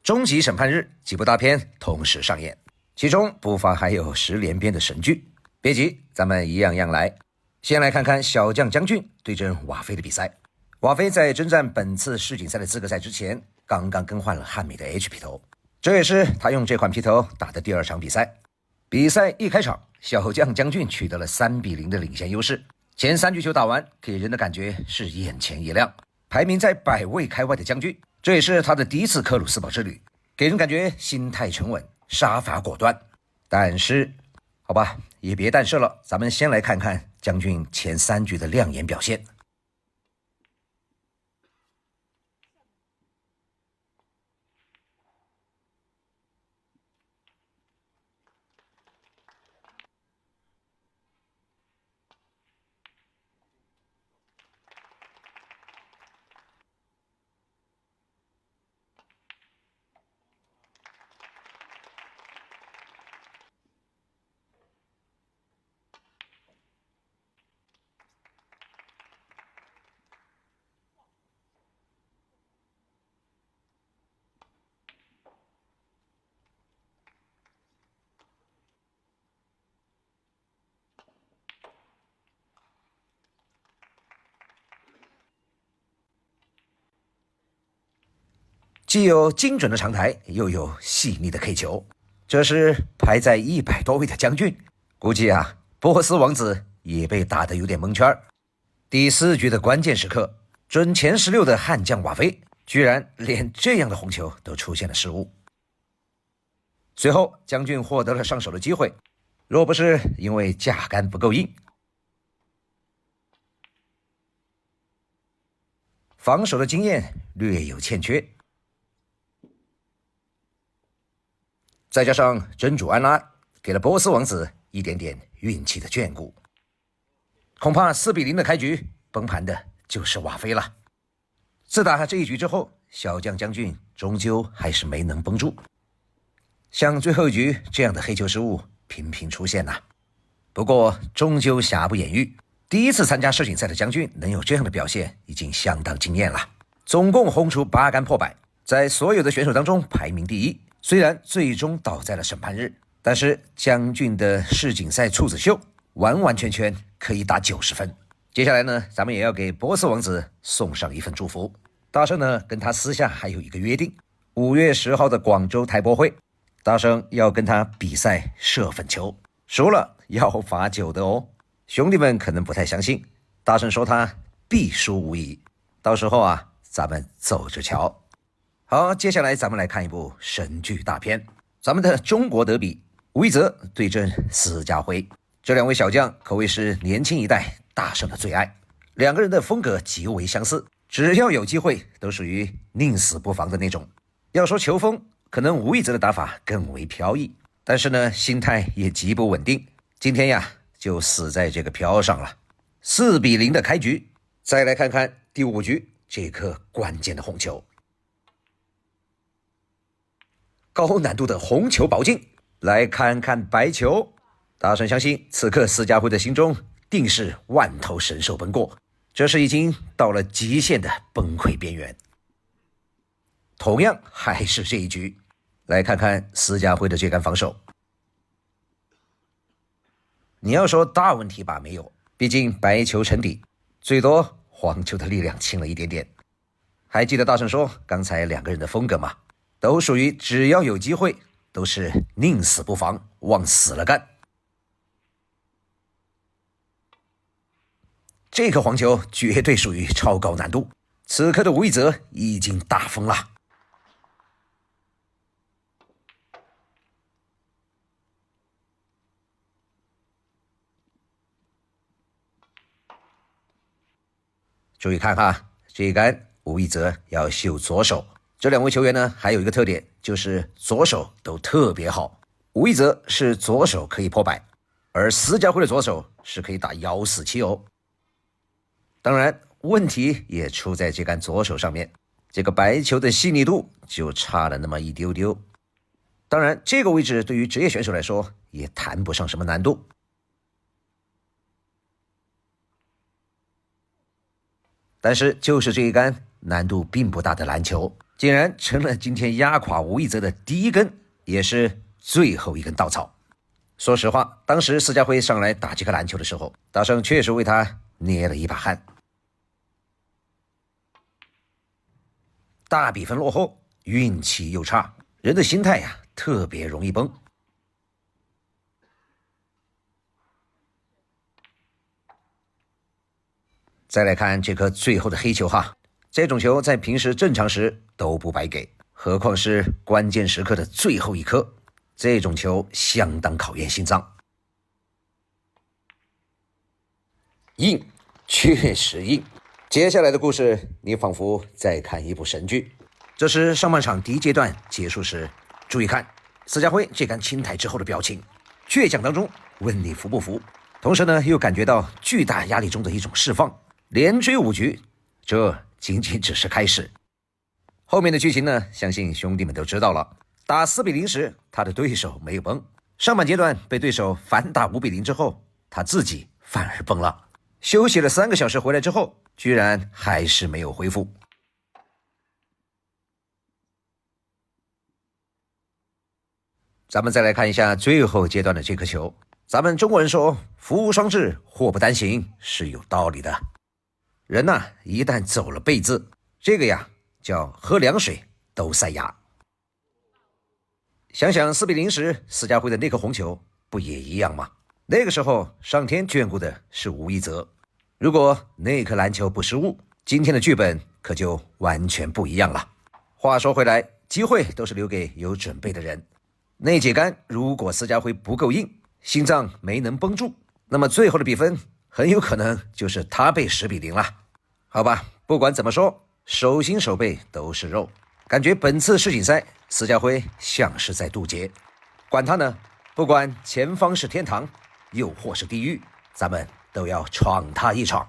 终极审判日几部大片同时上演，其中不乏还有10连鞭的神剧。别急，咱们一样样来。先来看看小将将军对阵瓦菲的比赛。瓦菲在征战本次世锦赛的资格赛之前，刚刚更换了汉美的 H 皮头，这也是他用这款皮头打的第2场比赛。比赛一开场，小将将军取得了3-0的领先优势。前3局球打完，给人的感觉是眼前一亮。排名在100位开外的将军，这也是他的第一次克鲁斯堡之旅，给人感觉心态沉稳，杀伐果断。但是，好吧，也别但是了，咱们先来看看将军前3局的亮眼表现。既有精准的长台，又有细腻的 K 球，这是排在100多位的将军，估计波斯王子也被打得有点蒙圈。第4局的关键时刻，准前16的悍将瓦菲居然连这样的红球都出现了失误。随后将军获得了上手的机会，若不是因为架杆不够硬，防守的经验略有欠缺，再加上真主安拉给了波斯王子一点点运气的眷顾，恐怕4-0的开局崩盘的就是瓦菲了。自打这一局之后，小将将军终究还是没能绷住，像最后一局这样的黑球失误频频出现不过终究瑕不掩瑜，第一次参加世锦赛的将军能有这样的表现已经相当惊艳了，总共轰出8杆破百，在所有的选手当中排名第1。虽然最终倒在了审判日，但是将军的世锦赛处子秀完完全全可以打90分。接下来呢，咱们也要给波斯王子送上一份祝福。大圣呢跟他私下还有一个约定，5月10号的广州台博会，大圣要跟他比赛射粉球，输了要罚酒的哦。兄弟们可能不太相信，大圣说他必输无疑，到时候咱们走着瞧。好，接下来咱们来看一部神剧大片，咱们的中国德比，吴一泽对阵施家辉。这2位小将可谓是年轻一代大圣的最爱，2个人的风格极为相似，只要有机会都属于宁死不防的那种。要说球风，可能吴一泽的打法更为飘逸，但是呢，心态也极不稳定。今天就死在这个飘上了。4-0的开局，再来看看第5局这颗关键的红球。高难度的红球保进，来看看白球。大圣相信此刻施家辉的心中定是万头神兽奔过，这是已经到了极限的崩溃边缘。同样还是这一局，来看看施家辉的这杆防守。你要说大问题吧，没有，毕竟白球沉底，最多黄球的力量轻了一点点。还记得大圣说刚才2个人的风格吗？都属于只要有机会都是宁死不防，往死了干。这个黄球绝对属于超高难度，此刻的吴一泽已经大疯了。注意看这一杆吴一泽要秀左手。这2位球员呢，还有一个特点，就是左手都特别好。吴一泽是左手可以破百，而施家辉的左手是可以打147哦。当然，问题也出在这杆左手上面，这个白球的细腻度就差了那么一丢丢。当然，这个位置对于职业选手来说也谈不上什么难度。但是就是这一杆难度并不大的篮球，竟然成了今天压垮吴一泽的第一根，也是最后一根稻草。说实话，当时施家辉上来打这个篮球的时候，大圣确实为他捏了一把汗。大比分落后，运气又差，人的心态呀，特别容易崩。再来看这颗最后的黑球哈，这种球在平时正常时都不白给，何况是关键时刻的最后一颗，这种球相当考验心脏。硬，确实硬。接下来的故事，你仿佛在看一部神剧。这是上半场第一阶段结束时，注意看施家辉这杆青台之后的表情，倔强当中问你服不服，同时呢又感觉到巨大压力中的一种释放。连追5局，这仅仅只是开始。后面的剧情呢，相信兄弟们都知道了。打4比0时，他的对手没有崩。上半阶段被对手反打5比0之后，他自己反而崩了。休息了3个小时回来之后，居然还是没有恢复。咱们再来看一下最后阶段的这颗球。咱们中国人说福无双至，祸不单行，是有道理的。人呐，一旦走了背字，这个呀叫喝凉水都塞牙。想想4比0时施家辉的那颗红球，不也一样吗？那个时候上天眷顾的是吴一泽，如果那颗篮球不失误，今天的剧本可就完全不一样了。话说回来，机会都是留给有准备的人。那节杆如果施家辉不够硬，心脏没能绷住，那么最后的比分很有可能就是他被10比0了。好吧，不管怎么说，手心手背都是肉，感觉本次世锦赛施家辉像是在渡劫。管他呢，不管前方是天堂又或是地狱，咱们都要闯他一闯。